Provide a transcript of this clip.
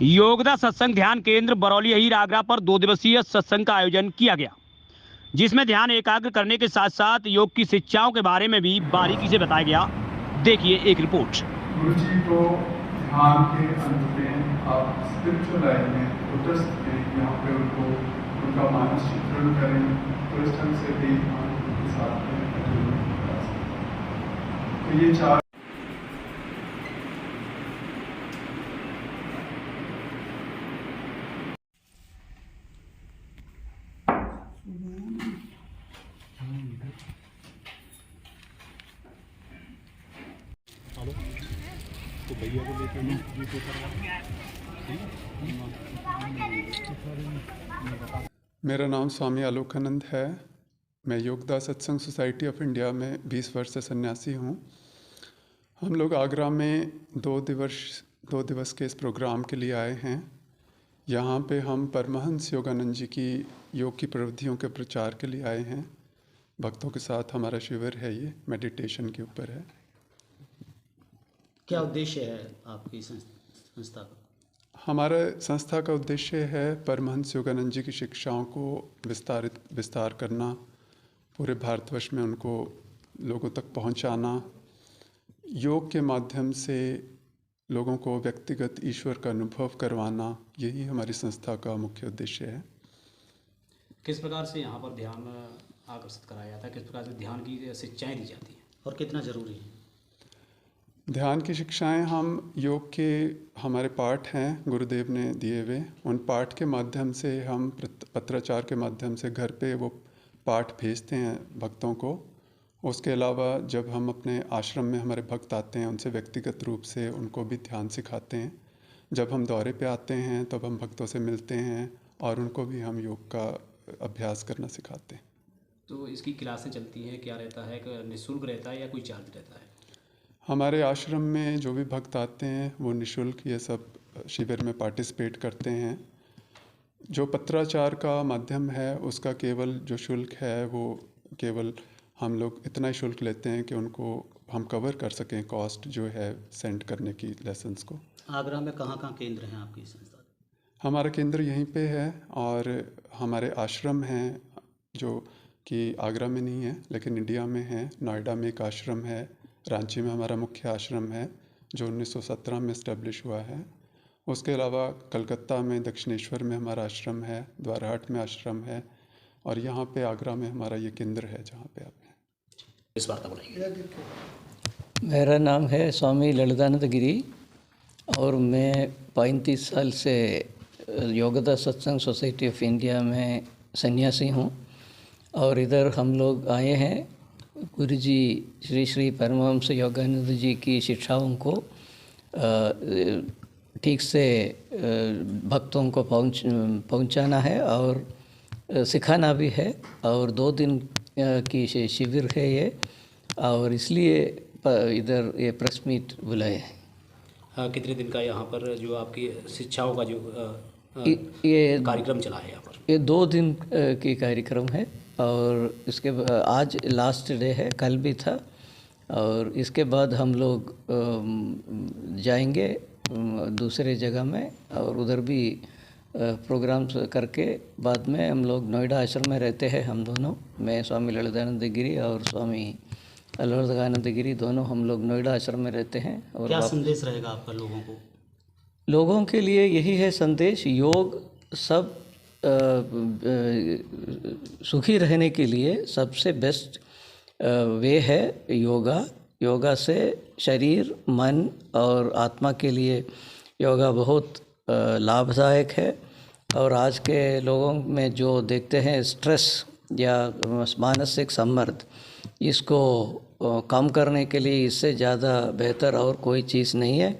योगदा सत्संग ध्यान केंद्र बरौली अहीर आगरा पर 2 दिवसीय सत्संग का आयोजन किया गया, जिसमें ध्यान एकाग्र करने के साथ साथ योग की शिक्षाओं के बारे में भी बारीकी से बताया गया। देखिए एक रिपोर्ट। गुरु जी को ध्यान के अंत में आप स्पिरिचुअल लाइफ में उतस्त में यहाँ पे उनको उनका मानस चित्रण करें, तो इस ढंग से भी ध्यान के साथ में तो ये 4 तो भैया को लेकर मेरा नाम स्वामी आलोकानंद है। मैं योगदा सत्संग सोसाइटी ऑफ इंडिया में 20 वर्ष से सन्यासी हूँ। हम लोग आगरा में 2 दिवस के इस प्रोग्राम के लिए आए हैं। यहाँ पे हम परमहंस योगानंद जी की योग की प्रवृत्तियों के प्रचार के लिए आए हैं। भक्तों के साथ हमारा शिविर है, ये मेडिटेशन के ऊपर है। क्या उद्देश्य है आपकी संस्था का? हमारा संस्था का उद्देश्य है परमहंस योगानंद जी की शिक्षाओं को विस्तार करना, पूरे भारतवर्ष में उनको लोगों तक पहुंचाना, योग के माध्यम से लोगों को व्यक्तिगत ईश्वर का अनुभव करवाना, यही हमारी संस्था का मुख्य उद्देश्य है। किस प्रकार से यहाँ पर ध्यान आकर्षित कराया जाता है, किस प्रकार से ध्यान की शिक्षाएं दी जाती हैं और कितना जरूरी है? ध्यान की शिक्षाएं हम योग के हमारे पाठ हैं गुरुदेव ने दिए हुए, उन पाठ के माध्यम से हम पत्राचार के माध्यम से घर पे वो पाठ भेजते हैं भक्तों को। उसके अलावा जब हम अपने आश्रम में हमारे भक्त आते हैं, उनसे व्यक्तिगत रूप से उनको भी ध्यान सिखाते हैं। जब हम दौरे पे आते हैं तब हम भक्तों से मिलते हैं और उनको भी हम योग का अभ्यास करना सिखाते हैं। तो इसकी क्लासें चलती हैं, क्या रहता है, निःशुल्क रहता है या कोई चार्ज रहता है? हमारे आश्रम में जो भी भक्त आते हैं वो निःशुल्क ये सब शिविर में पार्टिसिपेट करते हैं। जो पत्राचार का माध्यम है उसका केवल जो शुल्क है वो केवल हम लोग इतना ही शुल्क लेते हैं कि उनको हम कवर कर सकें कॉस्ट जो है सेंड करने की लेसन्स को। आगरा में कहाँ केंद्र हैं आपकी संस्था? हमारा केंद्र यहीं पे है और हमारे आश्रम हैं जो कि आगरा में नहीं है लेकिन इंडिया में है। नोएडा में एक आश्रम है, रांची में हमारा मुख्य आश्रम है जो 1917 में इस्टेब्लिश हुआ है। उसके अलावा कलकत्ता में दक्षिणेश्वर में हमारा आश्रम है, द्वारहाट में आश्रम है और यहाँ पे आगरा में हमारा ये केंद्र है जहाँ पे आप हैं। इस बात बताइए। मेरा नाम है स्वामी ललितानंद गिरी और मैं 35 साल से योगदा सत्संग सोसाइटी ऑफ इंडिया में सन्यासी हूँ और इधर हम लोग आए हैं गुरु जी श्री श्री परमहंस योगानंद जी की शिक्षाओं को ठीक से भक्तों को पहुंचाना है और सिखाना भी है। और 2 दिन की शिविर है ये और इसलिए इधर ये प्रेस मीट बुलाए हैं। हाँ, कितने दिन का यहाँ पर जो आपकी शिक्षाओं का जो ये कार्यक्रम चला है यहाँ पर? ये 2 दिन की कार्यक्रम है और इसके आज लास्ट डे है, कल भी था और इसके बाद हम लोग जाएंगे दूसरे जगह में और उधर भी प्रोग्राम करके बाद में हम लोग नोएडा आश्रम में रहते हैं। हम दोनों, मैं स्वामी ललितानंद गिरी और स्वामी अलवर्धकानंद गिरी, दोनों हम लोग नोएडा आश्रम में रहते हैं। और क्या संदेश रहेगा आपका लोगों को? लोगों के लिए यही है संदेश, योग सब सुखी रहने के लिए सबसे बेस्ट वे है योगा। योगा से शरीर, मन और आत्मा के लिए योगा बहुत लाभदायक है। और आज के लोगों में जो देखते हैं स्ट्रेस या मानसिक सम्मर्द, इसको कम करने के लिए इससे ज़्यादा बेहतर और कोई चीज़ नहीं है।